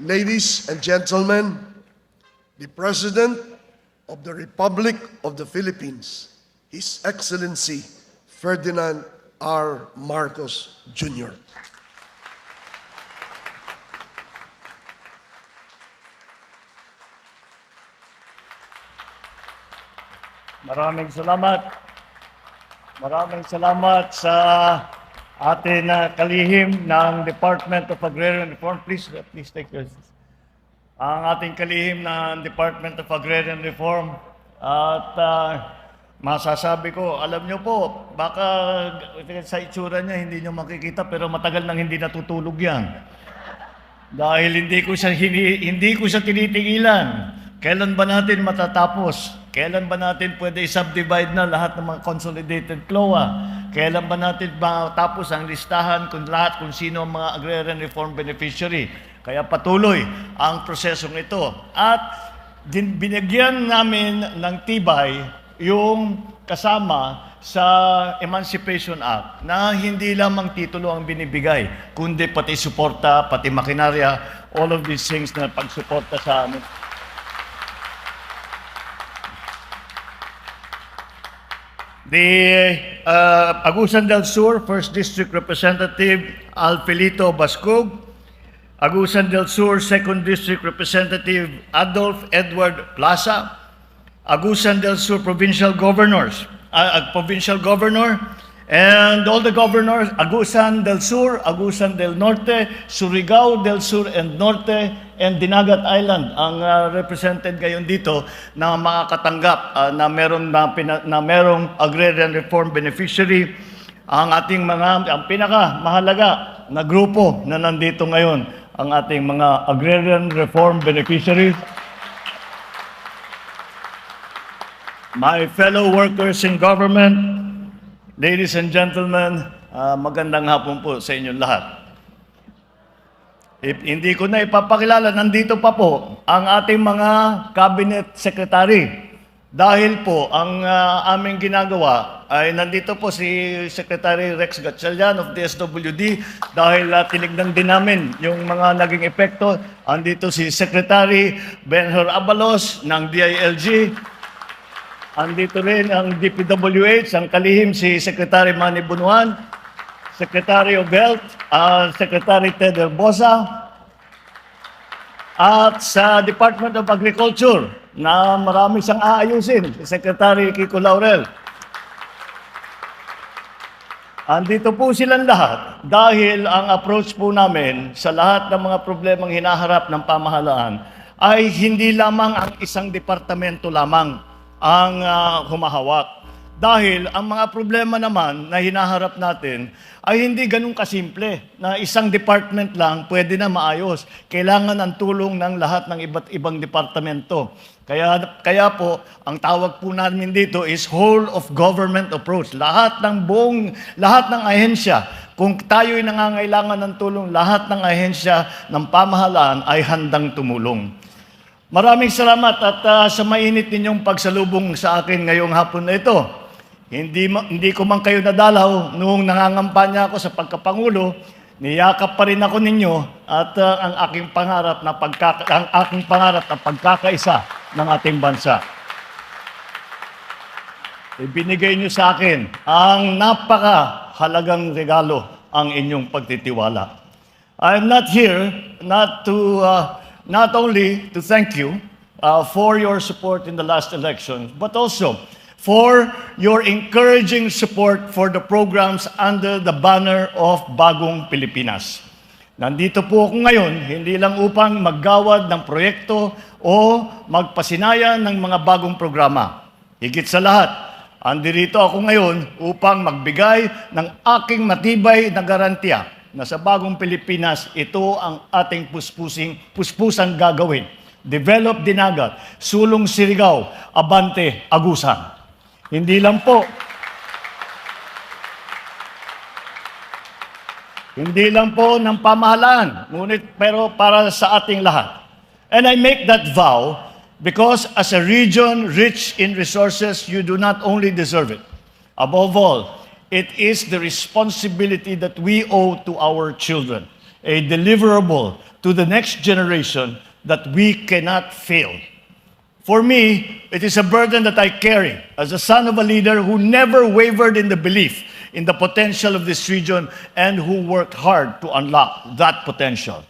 Ladies and gentlemen, the President of the Republic of the Philippines, His Excellency Ferdinand R. Marcos Jr. Maraming salamat. Maraming salamat sa atin na kalihim ng Department of Agrarian Reform. Please take your seats. Ang ating kalihim ng Department of Agrarian Reform. At masasabi ko, alam nyo po, baka sa itsura niya hindi nyo makikita pero matagal nang hindi natutulog yan. Dahil hindi ko siya tinitigilan. Kailan ba natin matatapos? Kailan ba natin pwede i-subdivide na lahat ng mga consolidated CLOA? Kailan ba natin matapos ang listahan kung sino ang mga agrarian reform beneficiary? Kaya patuloy ang prosesong ito. At binigyan namin ng tibay yung kasama sa Emancipation Act na hindi lamang titulo ang binibigay, kundi pati suporta, pati makinarya, all of these things na pagsuporta sa amin. The Agusan del Sur, 1st District Representative Alfelito Bascog, Agusan del Sur, 2nd District Representative Adolf Edward Plaza, Agusan del Sur Provincial Governor, and all the governors, Agusan del Sur, Agusan del Norte, Surigao del Sur and Norte, and Dinagat Island ang represented ngayon dito na makakatanggap na merong agrarian reform beneficiary. Ang pinakamahalaga na grupo na nandito ngayon, ang ating mga agrarian reform beneficiaries. My fellow workers in government, ladies and gentlemen, magandang hapon po sa inyong lahat. Hindi ko na ipapakilala, nandito pa po ang ating mga cabinet secretary. Dahil po, ang aming ginagawa ay nandito po si Secretary Rex Gatchalian of DSWD dahil tinignan din namin yung mga naging epekto. Andito si Secretary Benhur Abalos ng DILG. Andito rin ang DPWH, ang kalihim si Secretary Manny Bunuan, Secretary of Health, Secretary Ted Herbosa, at sa Department of Agriculture na marami siyang aayusin, si Secretary Kiko Laurel. Andito po silang lahat dahil ang approach po namin sa lahat ng mga problemang hinaharap ng pamahalaan ay hindi lamang ang isang departamento lamang ang humahawak. Dahil ang mga problema naman na hinaharap natin ay hindi ganun kasimple na isang department lang pwede na maayos. Kailangan ang tulong ng lahat ng iba't ibang departamento. Kaya po, ang tawag po namin dito is whole of government approach. Lahat ng ahensya, kung tayo'y nangangailangan ng tulong, lahat ng ahensya ng pamahalaan ay handang tumulong. Maraming salamat at sa mainit ninyong pagsalubong sa akin ngayong hapon na ito. Hindi ko man kayo nadalaw noong nangangampanya ako sa pagkapangulo, niyakap pa rin ako ninyo at ang aking pangarap na pagkakaisa ng ating bansa. Ibinigay niyo sa akin ang napakahalagang regalo, ang inyong pagtitiwala. I'm not here not only to thank you for your support in the last election, but also for your encouraging support for the programs under the banner of Bagong Pilipinas. Nandito po ako ngayon, hindi lang upang maggawad ng proyekto o magpasinaya ng mga bagong programa. Higit sa lahat, andirito ako ngayon upang magbigay ng aking matibay na garantiya na sa Bagong Pilipinas, ito ang ating puspusang gagawin. Develop Dinagat, Sulong Surigao, Abante Agusan. Hindi lang po ng pamahalaan, pero para sa ating lahat. And I make that vow because as a region rich in resources, you do not only deserve it. Above all, it is the responsibility that we owe to our children. a deliverable to the next generation that we cannot fail. For me, it is a burden that I carry as a son of a leader who never wavered in the belief in the potential of this region and who worked hard to unlock that potential.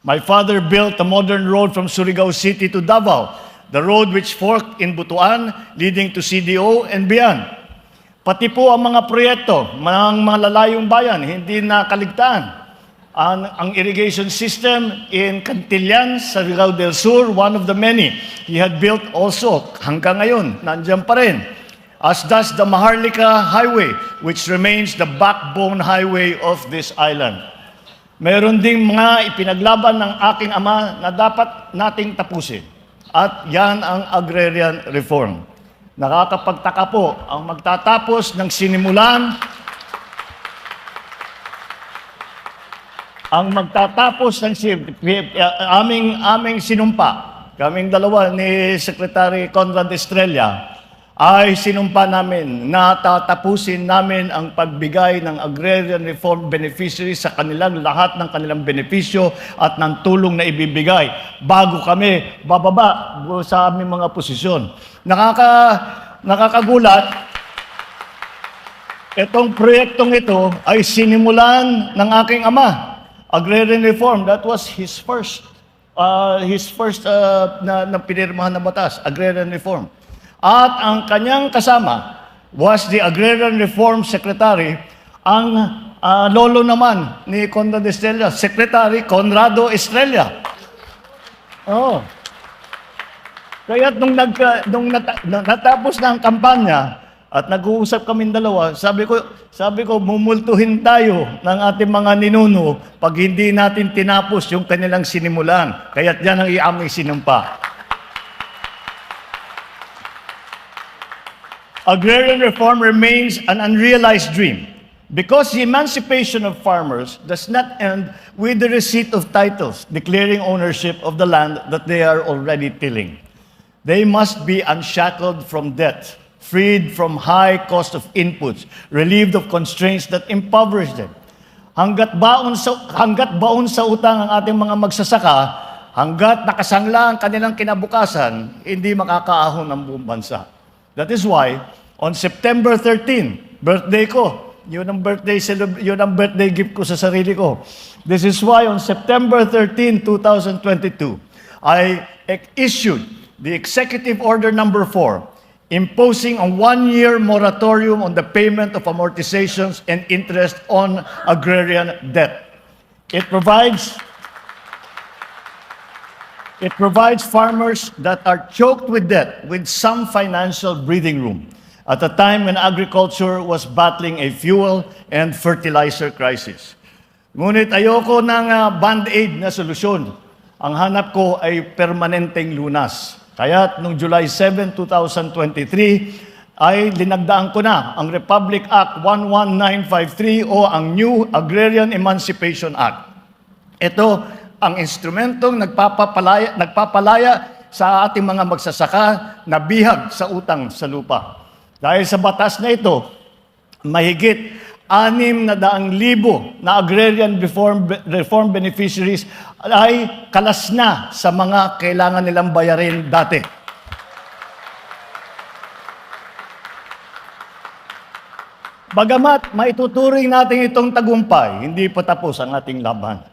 My father built a modern road from Surigao City to Davao, the road which forked in Butuan, leading to CDO and beyond. Pati po ang mga proyekto ng malalayong bayan, hindi na kaligtaan. Ang irrigation system in Cantillan, Surigao del Sur, one of the many he had built also hanggang ngayon, nandiyan pa rin. As does the Maharlika Highway, which remains the backbone highway of this island. Meron ding mga ipinaglaban ng aking ama na dapat nating tapusin. At yan ang agrarian reform. Nakakapagtaka po ang magtatapos ng sinimulan aming sinumpa, kaming dalawa ni Secretary Conrad Estrella, ay sinumpa namin na tatapusin namin ang pagbigay ng agrarian reform beneficiaries sa kanilang lahat ng kanilang benepisyo at ng tulong na ibibigay bago kami bababa sa aming mga posisyon. Nakakagulat, itong proyektong ito ay sinimulan ng aking ama. Agrarian reform, that was his first na pinirmahan na batas, agrarian reform. At ang kanyang kasama was the Agrarian Reform Secretary, ang lolo naman ni Conrad Estrella, Secretary Conrado Estrella. Oh. Kaya nung natapos na ang kampanya at nag-uusap kaming dalawa, sabi ko, mumultuhin tayo ng ating mga ninuno pag hindi natin tinapos yung kanilang sinimulan. Kaya't yan ang aming sinumpa. Agrarian reform remains an unrealized dream because the emancipation of farmers does not end with the receipt of titles declaring ownership of the land that they are already tilling. They must be unshackled from debt, freed from high cost of inputs, relieved of constraints that impoverish them. Hanggat baon sa utang ang ating mga magsasaka, hanggat nakasangla ang kanilang kinabukasan, hindi makakaahon ang buong bansa. That is why, on September 13, birthday ko, yun ang birthday gift ko sa sarili ko. This is why on September 13, 2022, I issued the Executive Order Number 4, imposing a 1-year moratorium on the payment of amortizations and interest on agrarian debt. It provides farmers that are choked with debt with some financial breathing room at a time when agriculture was battling a fuel and fertilizer crisis. Ngunit ayoko ng band-aid na solusyon. Ang hanap ko ay permanenteng lunas. Kaya noong July 7, 2023, ay linagdaan ko na ang Republic Act 11953 o ang New Agrarian Emancipation Act. Ito ang instrumentong nagpapalaya sa ating mga magsasaka na bihag sa utang sa lupa. Dahil sa batas na ito, mahigit 600,000 na agrarian reform beneficiaries ay kalas na sa mga kailangan nilang bayarin dati. Bagamat maituturing natin itong tagumpay, hindi pa tapos ang ating laban.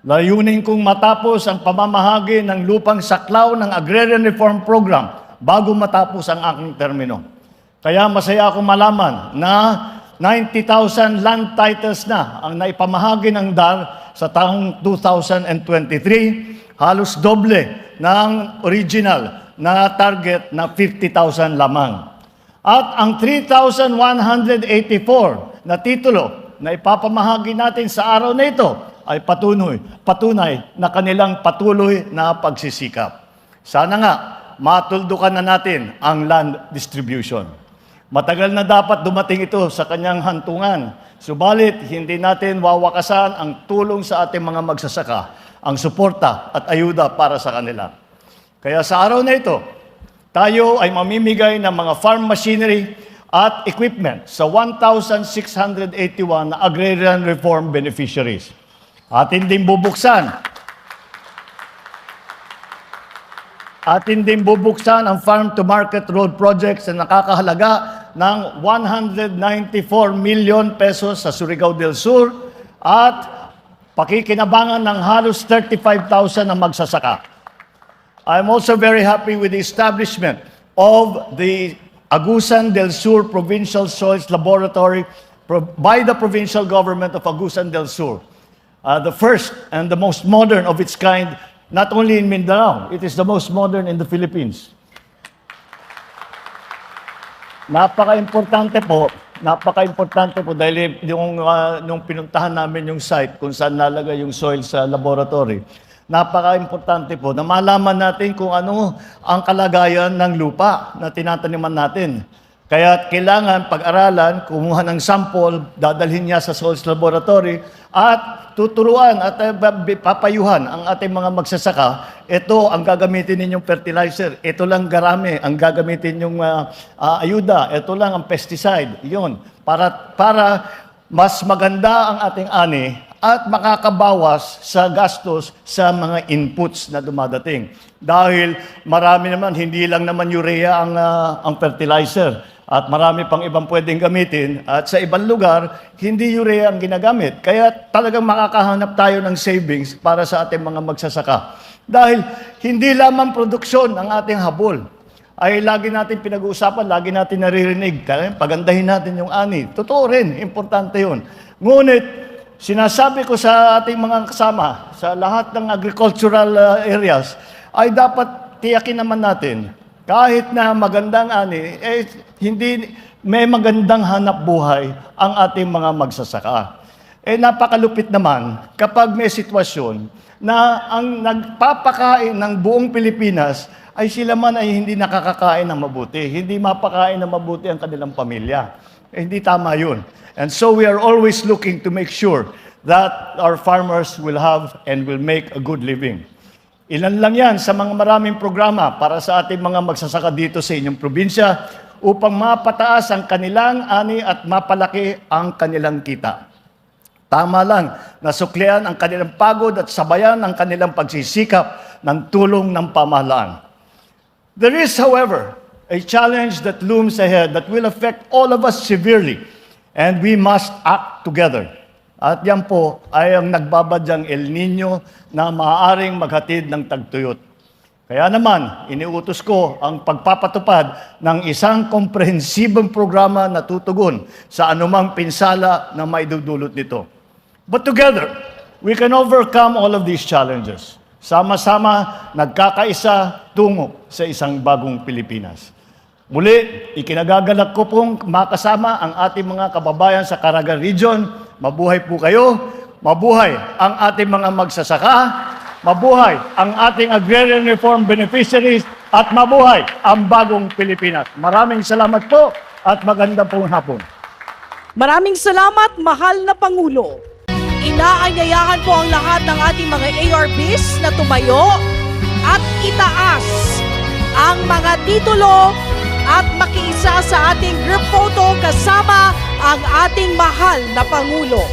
Layunin kong matapos ang pamamahagi ng lupang saklaw ng Agrarian Reform Program bago matapos ang aking termino. Kaya masaya akong malaman na 90,000 land titles na ang naipamahagi ng DAR sa taong 2023, halos doble ng original na target na 50,000 lamang. At ang 3,184 na titulo na ipapamahagi natin sa araw na ito ay patunay na kanilang patuloy na pagsisikap. Sana nga, matuldukan na natin ang land distribution. Matagal na dapat dumating ito sa kanyang hantungan. Subalit, hindi natin wawakasan ang tulong sa ating mga magsasaka, ang suporta at ayuda para sa kanila. Kaya sa araw na ito, tayo ay mamimigay ng mga farm machinery at equipment sa 1,681 na agrarian reform beneficiaries. Atin din bubuksan ang farm-to-market road projects na nakakahalaga ng 194 million pesos sa Surigao del Sur at pakikinabangan ng halos 35,000 na magsasaka. I'm also very happy with the establishment of the Agusan del Sur Provincial Soils Laboratory by the provincial government of Agusan del Sur. The first and the most modern of its kind, not only in Mindanao, it is the most modern in the Philippines. Napaka-importante po dahil nung pinuntahan namin yung site kung saan nalagay yung soil sa laboratory, napaka-importante po na malaman natin kung ano ang kalagayan ng lupa na tinataniman natin. Kaya kailangan pag-aralan, kumuha ng sample, dadalhin niya sa soils laboratory at tuturuan at papayuhan ang ating mga magsasaka. Ito ang gagamitin ninyong fertilizer. Ito lang garami ang gagamitin ninyong ayuda. Ito lang ang pesticide. Yun. Para mas maganda ang ating ani at makakabawas sa gastos sa mga inputs na dumadating. Dahil marami naman, hindi lang naman urea ang fertilizer. At marami pang ibang pwedeng gamitin. At sa ibang lugar, hindi urea ang ginagamit. Kaya talagang makakahanap tayo ng savings para sa ating mga magsasaka. Dahil hindi lamang produksyon ang ating habol. Ay lagi natin pinag-uusapan, lagi natin naririnig. Pagandahin natin yung ani. Totoo rin, importante yun. Ngunit, sinasabi ko sa ating mga kasama, sa lahat ng agricultural areas, ay dapat tiyakin naman natin, kahit na magandang ani, hindi may magandang hanap buhay ang ating mga magsasaka. Napakalupit naman kapag may sitwasyon na ang nagpapakain ng buong Pilipinas ay sila man ay hindi nakakakain ng mabuti, hindi mapakain ng mabuti ang kanilang pamilya. Hindi tama yun. And so we are always looking to make sure that our farmers will have and will make a good living. Ilan lang yan sa mga maraming programa para sa ating mga magsasaka dito sa inyong probinsya upang mapataas ang kanilang ani at mapalaki ang kanilang kita. Tama lang na suklian ang kanilang pagod at sabayan ang kanilang pagsisikap ng tulong ng pamahalaan. There is, however, a challenge that looms ahead that will affect all of us severely, and we must act together. At yan po ay ang nagbabadyang El Nino na maaaring maghatid ng tagtuyot. Kaya naman, iniutos ko ang pagpapatupad ng isang komprehensibong programa na tutugon sa anumang pinsala na maidudulot nito. But together, we can overcome all of these challenges. Sama-sama, nagkakaisa tungo sa isang bagong Pilipinas. Muli, ikinagagalak ko pong makasama ang ating mga kababayan sa Caraga Region. Mabuhay po kayo, mabuhay ang ating mga magsasaka, mabuhay ang ating agrarian reform beneficiaries, at mabuhay ang bagong Pilipinas. Maraming salamat po at magandang pong hapon. Maraming salamat, mahal na Pangulo. Inaanyayahan po ang lahat ng ating mga ARBs na tumayo at itaas ang mga titulo at makiisa sa ating group photo kasama ang ating mahal na Pangulo.